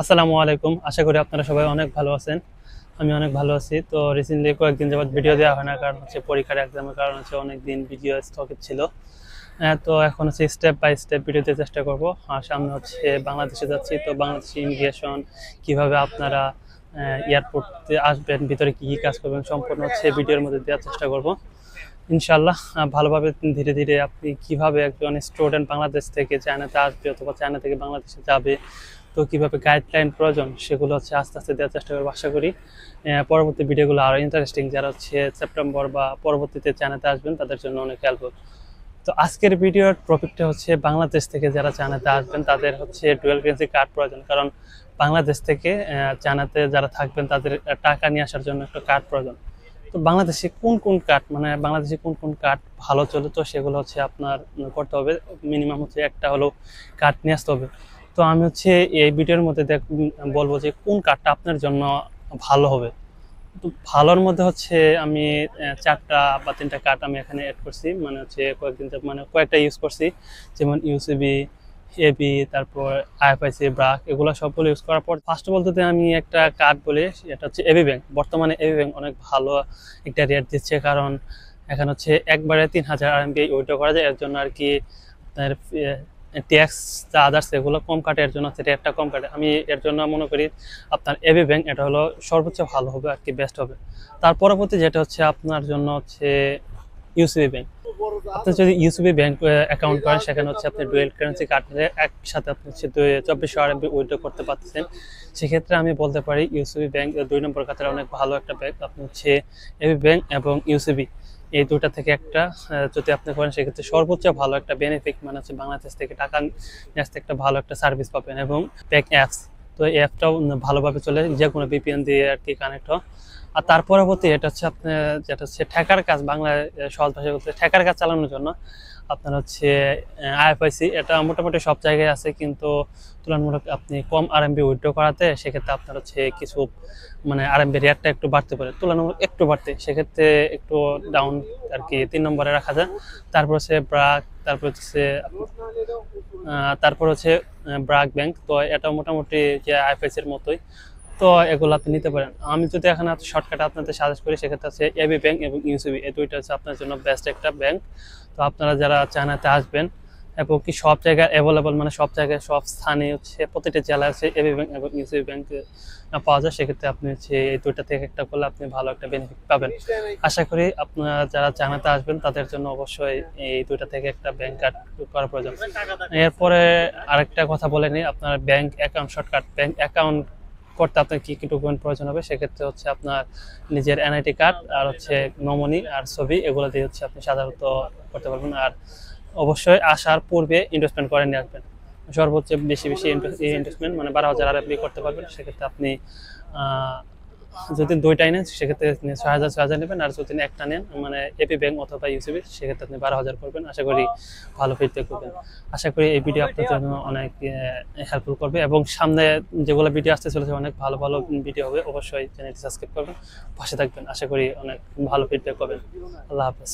আসসালামু আলাইকুম। আশা করি আপনারা সবাই অনেক ভালো আছেন। আমি অনেক ভালো আছি। তো রিসেন্টলি কয়েকদিন যাবত ভিডিও দেওয়া হয় না, কারণ হচ্ছে পরীক্ষার এক্সামের কারণ হচ্ছে অনেকদিন ভিডিও স্থগিত ছিল। তো এখন হচ্ছে স্টেপ বাই স্টেপ ভিডিও দিতে চেষ্টা করব। আর সামনে হচ্ছে বাংলাদেশে যাচ্ছি, তো বাংলাদেশে ইমিগ্রেশন কিভাবে আপনারা এয়ারপোর্টে আসবেন, ভিতরে কি কি কাজ করবেন সম্পূর্ণ হচ্ছে ভিডিওর মধ্যে দেওয়ার চেষ্টা করব ইনশাল্লাহ। ভালোভাবে ধীরে ধীরে আপনি কিভাবে একজন স্টুডেন্ট বাংলাদেশ থেকে চায়নাতে আসবে অথবা চায়না থেকে বাংলাদেশে যাবে, তো কিভাবে গাইডলাইন প্রয়োজন সেগুলো হচ্ছে আস্তে আস্তে দেওয়ার চেষ্টা করবো। আশা করি পরবর্তী ভিডিওগুলো আরো ইন্টারেস্টিং, যারা হচ্ছে সেপ্টেম্বর বা পরবর্তীতে চায়নাতে আসবেন তাদের জন্য অনেক হেল্পফুল। তো আজকের ভিডিওর টপিকটা হচ্ছে বাংলাদেশ থেকে যারা চায়নাতে আসবেন তাদের হচ্ছে ডুয়াল কারেন্সি কার্ড প্রয়োজন। কারণ বাংলাদেশ থেকে চায়নাতে যারা থাকবেন তাদের টাকা নিয়ে আসার জন্য একটা কার্ড প্রয়োজন। তো বাংলাদেশে কোন কোন কার্ড, মানে বাংলাদেশে কোন কোন কার্ড ভালো চলে, তো সেগুলো হচ্ছে আপনার করতে হবে। মিনিমাম হচ্ছে একটা হলো কার্ড নিয়ে আসতে হবে। তো আমি হচ্ছে এই ভিডিওর মধ্যে বলবো যে কোন কার্ডটা আপনার জন্য ভালো হবে। তো ভালোর মধ্যে হচ্ছে আমি চারটা বা তিনটা কার্ড আমি এখানে অ্যাড করছি, মানে হচ্ছে মানে কয়েকটা ইউজ করছি। যেমন ইউসিবি, এবি, তারপর আইএফআইসি, ব্রাক, এগুলো সবগুলো ইউজ করার পর ফার্স্ট অফ অল যদি আমি একটা কার্ড বলি, এটা হচ্ছে এবি ব্যাংক। বর্তমানে এবি ব্যাংক অনেক ভালো একটা রেট দিচ্ছে, কারণ এখানে হচ্ছে একবারে 3000 আরএমবি উইথড্র করা যায়। এর জন্য আর কি আপনার ট্যাক্স যা আদার্স এগুলো কম কাটে, এর জন্য হচ্ছে রেটটা কম কাটে। আমি এর জন্য মনে করি আপনার এবি ব্যাংক এটা হলো সর্বোচ্চ ভালো হবে আর কি, বেস্ট হবে। তার পরবর্তী যেটা হচ্ছে আপনার জন্য হচ্ছে ইউসিবি ব্যাংক। আপনি যদি ইউসিবি ব্যাংক অ্যাকাউন্ট করেন, সেখানে হচ্ছে আপনি ডুয়েল কারেন্সি কার্ড একসাথে আপনি হচ্ছে 2400 আরএমবি উইথড্র করতে পারতেছেন। সেক্ষেত্রে আমি বলতে পারি ইউসিবি ব্যাংক 2 নম্বর কাতারে অনেক ভালো একটা ব্যাংক। আপনি হচ্ছে এবি ব্যাংক এবং ইউসিবি এই দুটা থেকে একটা যদি আপনি করেন, সেক্ষেত্রে সর্বোচ্চ ভালো একটা বেনিফিট, মানে হচ্ছে বাংলাদেশ থেকে টাকা নিয়ে আসতে একটা ভালো একটা সার্ভিস পাবেন। এবং ব্যাংক অ্যাপস, তো এই অ্যাপটাও ভালোভাবে চলে, যে কোনো বিপিএন দিয়ে আর কি কানেক্ট হয়। আর তার পরবর্তী এটা হচ্ছে আপনার যেটা হচ্ছে ঠেকার কাজ, বাংলায় সহজ ভাষায় বলতে ঠেকার কাজ চালানোর জন্য আপনার হচ্ছে আইএফআইসি। এটা মোটামুটি সব জায়গায় আছে, কিন্তু তুলনামূলক আপনি কম আরএমবি উইথড্র করাতে সেক্ষেত্রে আপনার হচ্ছে কিছু মানে আরএমবি রেটটা একটু বাড়তে পারে, তুলনামূলক একটু বাড়তে, সেক্ষেত্রে একটু ডাউন আর কি 3 নম্বরে রাখা যায়। তারপর হচ্ছে ব্রাক, তারপর হচ্ছে ব্রাক ব্যাংক। তো এটা মোটামুটি যে আইএফআইসির মতোই, তো এগুলো আপনি নিতে পারেন। আমি যদি এখানে শর্টকাট আপনাদের সাজেস্ট করি, সেক্ষেত্রে হচ্ছে এবি ব্যাংক এবং ইউসিবি, এই দুইটা হচ্ছে আপনার জন্য বেস্ট একটা ব্যাংক। তো আপনারা যারা চায়নাতে আসবেন এবং কি সব জায়গায় অ্যাভেলেবল, মানে সব জায়গায় সব স্থানে হচ্ছে প্রতিটা জেলায় হচ্ছে এবি ব্যাংক এবং ইউসিবি ব্যাংক পাওয়া যায়। সেক্ষেত্রে আপনি হচ্ছে এই দুইটা থেকে একটা করলে আপনি ভালো একটা বেনিফিট পাবেন। আশা করি আপনারা যারা চায়নাতে আসবেন তাদের জন্য অবশ্যই এই দুইটা থেকে একটা ব্যাংক কার্ড করা প্রয়োজন। এরপরে আরেকটা কথা বলে নিই, আপনার bank account shortcut. Bank account করতে আপনার কি কি ডকুমেন্ট প্রয়োজন হবে, সেক্ষেত্রে হচ্ছে আপনার নিজের এনআইটি কার্ড আর হচ্ছে নমনি আর ছবি, এগুলো দিয়ে হচ্ছে আপনি সাধারণত করতে পারবেন। আর অবশ্যই আসার পূর্বে ইনভেস্টমেন্ট করে নিয়ে আসবেন, সর্বোচ্চ বেশি বেশি ইনভেস্টমেন্ট, মানে 12,000 আরএমবি করতে পারবেন। সেক্ষেত্রে আপনি যদি দুইটাই নেন সেক্ষেত্রে 6,000 নেবেন, আর যদি একটা নেন মানে এপি ব্যাংক অথবা ইউসিবি, সেক্ষেত্রে আপনি 12,000 করবেন। আশা করি ভালো ফিডব্যাক করবেন। আশা করি এই ভিডিও আপনার জন্য অনেক হেল্পফুল করবে, এবং সামনে যেগুলো ভিডিও আসতে চলেছে অনেক ভালো ভালো ভিডিও হবে। অবশ্যই চ্যানেলটি সাবস্ক্রাইব করবেন, পাশে থাকবেন। আশা করি অনেক ভালো ফিডব্যাক পাবেন। আল্লাহ হাফেজ।